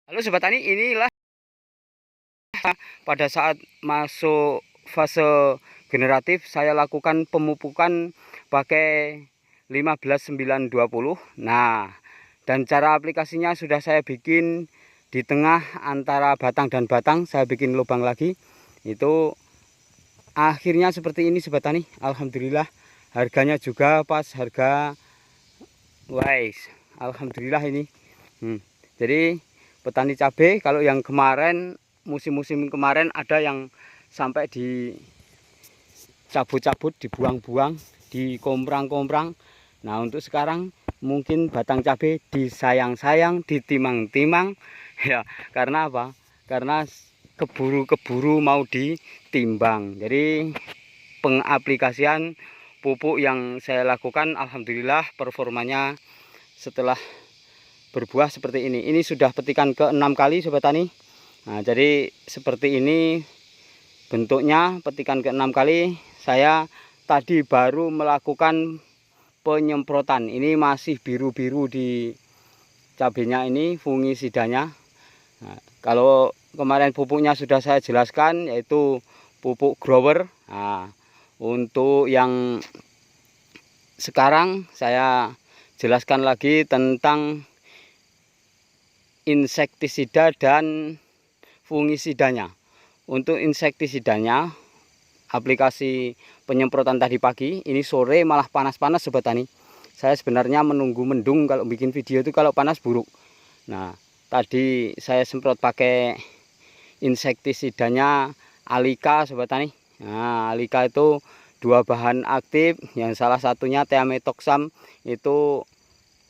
Halo Sobat Tani, inilah pada saat masuk fase generatif saya lakukan pemupukan pakai 15-9-20. Nah, dan cara aplikasinya sudah saya bikin di tengah antara batang dan batang, saya bikin lubang lagi. Itu akhirnya seperti ini Sobat Tani. Alhamdulillah, harganya juga pas harga wise. Alhamdulillah ini. Jadi petani cabai kalau yang kemarin musim-musim kemarin ada yang sampai dicabut-cabut, dibuang-buang, dikomprang-komprang. Nah, untuk sekarang mungkin batang cabai disayang-sayang, ditimang-timang ya, karena apa? Karena keburu-keburu mau ditimbang. Jadi pengaplikasian pupuk yang saya lakukan alhamdulillah performanya setelah berbuah seperti ini. Ini sudah petikan ke-6 kali Sobat Tani. Nah, jadi seperti ini bentuknya petikan ke-6 kali. Saya tadi baru melakukan penyemprotan. Ini masih biru-biru di cabenya ini fungisidanya. Nah, kalau kemarin pupuknya sudah saya jelaskan yaitu pupuk grower. Nah, untuk yang sekarang saya jelaskan lagi tentang insektisida dan fungisidanya. Untuk insektisidanya, aplikasi penyemprotan tadi pagi, ini sore malah panas-panas Sobat Tani. Saya sebenarnya menunggu mendung kalau bikin video itu, kalau panas buruk. Nah, tadi saya semprot pakai insektisidanya Alika Sobat Tani. Nah, Alika itu 2 bahan aktif, yang salah satunya thiamethoxam itu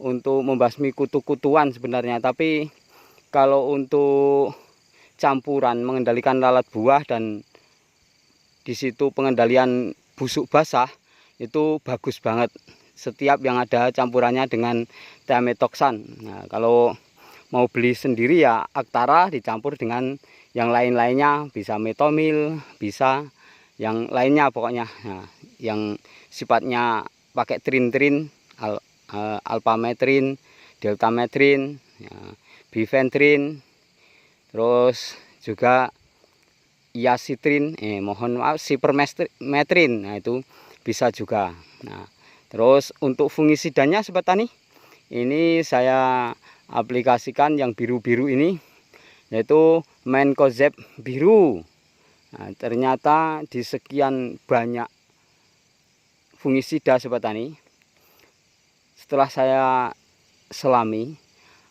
untuk membasmi kutu-kutuan sebenarnya, tapi kalau untuk campuran mengendalikan lalat buah dan di situ pengendalian busuk basah itu bagus banget. Setiap yang ada campurannya dengan thiamethoxam. Nah, kalau mau beli sendiri ya Aktara dicampur dengan yang lain-lainnya, bisa metomil, bisa yang lainnya pokoknya. Nah, yang sifatnya pakai trin-trin, alfametrin, deltametrin, ya, bifentrin, terus juga iacitrin, mohon maaf, sipermetrin. Nah, itu bisa juga. Nah, terus untuk fungisidanya Sobat Tani, ini saya aplikasikan yang biru-biru ini yaitu Mancozeb biru. Nah, ternyata di sekian banyak fungisida Sobat Tani, setelah saya selami,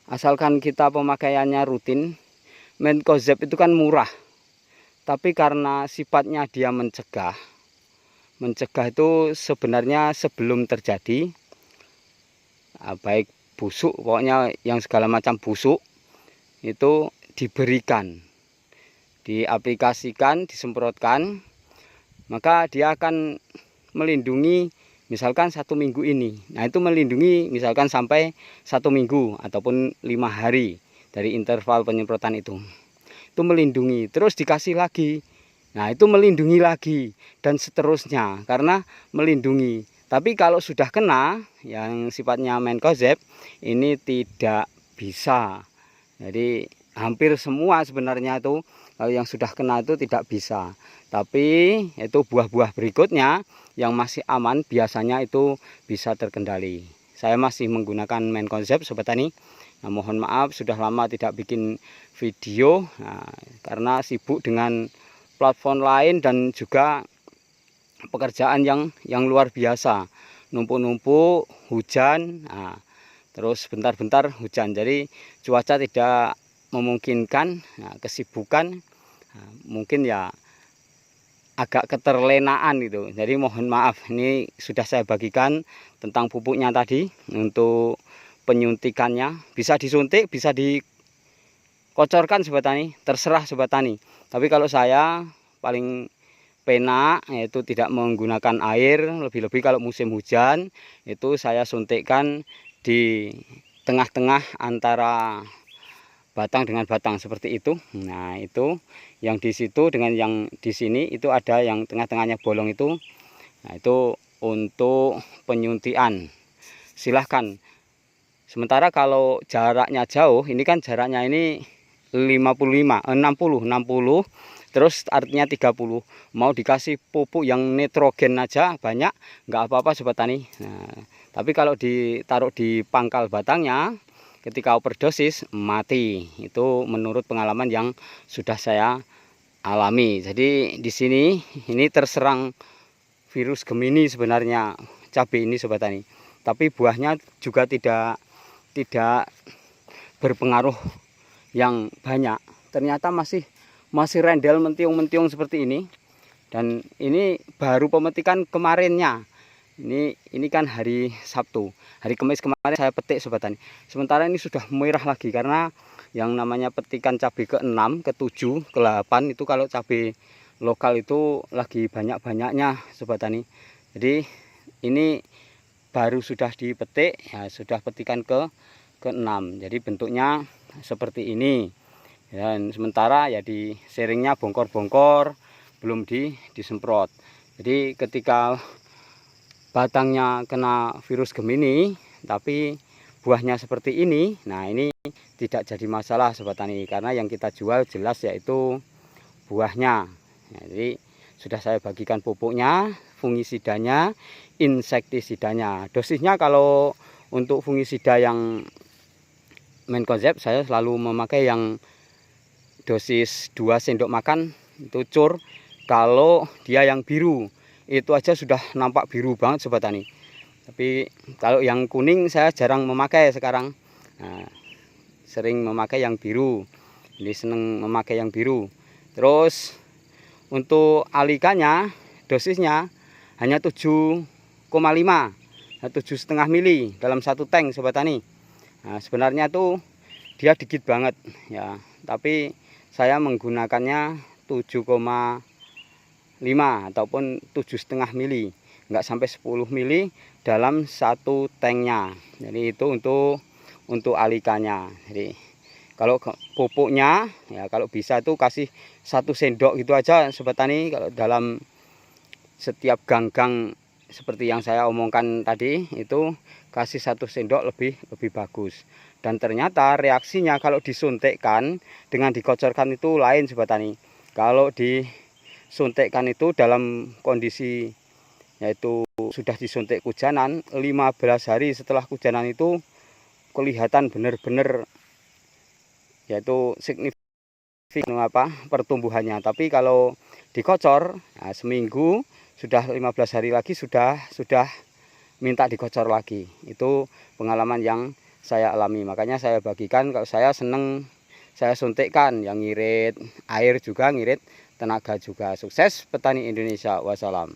asalkan kita pemakaiannya rutin, Mancozeb itu kan murah. Tapi karena sifatnya dia mencegah itu sebenarnya sebelum terjadi baik busuk, pokoknya yang segala macam busuk itu diberikan, diaplikasikan, disemprotkan, maka dia akan melindungi misalkan 1 minggu ini. Nah, itu melindungi misalkan sampai 1 minggu ataupun 5 hari dari interval penyemprotan itu melindungi, terus dikasih lagi, nah itu melindungi lagi dan seterusnya karena melindungi. Tapi kalau sudah kena yang sifatnya Mancozeb ini tidak bisa. Jadi hampir semua sebenarnya itu kalau yang sudah kena itu tidak bisa. Tapi itu buah-buah berikutnya yang masih aman biasanya itu bisa terkendali. Saya masih menggunakan Mancozeb Sobat Tani. Nah, mohon maaf sudah lama tidak bikin video, karena sibuk dengan platform lain dan juga pekerjaan yang luar biasa, numpuk-numpuk, hujan, terus bentar-bentar hujan, jadi cuaca tidak memungkinkan. Kesibukan mungkin ya agak keterlenaan itu, jadi mohon maaf. Ini sudah saya bagikan tentang pupuknya tadi. Untuk penyuntikannya bisa disuntik, bisa dikocorkan Sobat Tani, terserah Sobat Tani. Tapi kalau saya paling penak yaitu tidak menggunakan air, lebih-lebih kalau musim hujan itu saya suntikkan di tengah-tengah antara batang dengan batang seperti itu. Nah, itu yang di situ dengan yang di sini itu ada yang tengah-tengahnya bolong itu. Nah, itu untuk penyuntian. Silahkan. Sementara kalau jaraknya jauh, ini kan jaraknya ini 60, terus artinya 30. Mau dikasih pupuk yang nitrogen aja banyak, nggak apa-apa sobat tani. Nah, tapi kalau ditaruh di pangkal batangnya, ketika overdosis mati. Itu menurut pengalaman yang sudah saya alami. Jadi di sini ini terserang virus Gemini sebenarnya cabai ini sobat tani. Tapi buahnya juga tidak berpengaruh yang banyak. Ternyata masih rendel mentiung-mentiung seperti ini. Dan ini baru pemetikan kemarinnya. Ini kan hari Sabtu. Hari Kamis kemarin saya petik sobat tani. Sementara ini sudah merah lagi karena yang namanya petikan cabai ke-6, ke-7, ke-8 itu kalau cabai lokal itu lagi banyak-banyaknya sobat tani. Jadi ini baru sudah dipetik, ya sudah petikan ke-6. Jadi bentuknya seperti ini. Dan sementara ya di seringnya bongkor-bongkor, belum disemprot. Jadi ketika batangnya kena virus Gemini tapi buahnya seperti ini, nah ini tidak jadi masalah sobat tani, karena yang kita jual jelas yaitu buahnya. Nah, jadi sudah saya bagikan pupuknya, fungisidanya, insektisidanya. Dosisnya kalau untuk fungisida yang main konsep saya selalu memakai yang dosis 2 sendok makan itu cur. Kalau dia yang biru itu aja sudah nampak biru banget sobat tani. Tapi kalau yang kuning saya jarang memakai sekarang. Nah, sering memakai yang biru. Jadi seneng memakai yang biru. Terus untuk alikannya dosisnya hanya 7,5, 7,5 mili dalam satu tank sobat tani. Nah, sebenarnya tuh dia dikit banget ya, tapi saya menggunakannya 7,5 ataupun 7,5 mili, nggak sampai 10 mili dalam satu tanknya. Jadi itu untuk alikannya. Jadi kalau pupuknya ya kalau bisa tuh kasih 1 sendok gitu aja sobat tani. Kalau dalam setiap ganggang seperti yang saya omongkan tadi itu kasih 1 sendok lebih bagus. Dan ternyata reaksinya kalau disuntikkan dengan dikocorkan itu lain sobat tani. Kalau disuntikkan itu dalam kondisi yaitu sudah disuntik hujanan, 15 hari setelah hujanan itu kelihatan benar-benar yaitu signifikan pertumbuhannya. Tapi kalau dikocor, nah, seminggu sudah 15 hari lagi sudah minta dikocor lagi. Itu pengalaman yang saya alami. Makanya saya bagikan, kalau saya seneng saya suntikkan, yang ngirit air juga, ngirit tenaga juga. Sukses petani Indonesia, wassalam.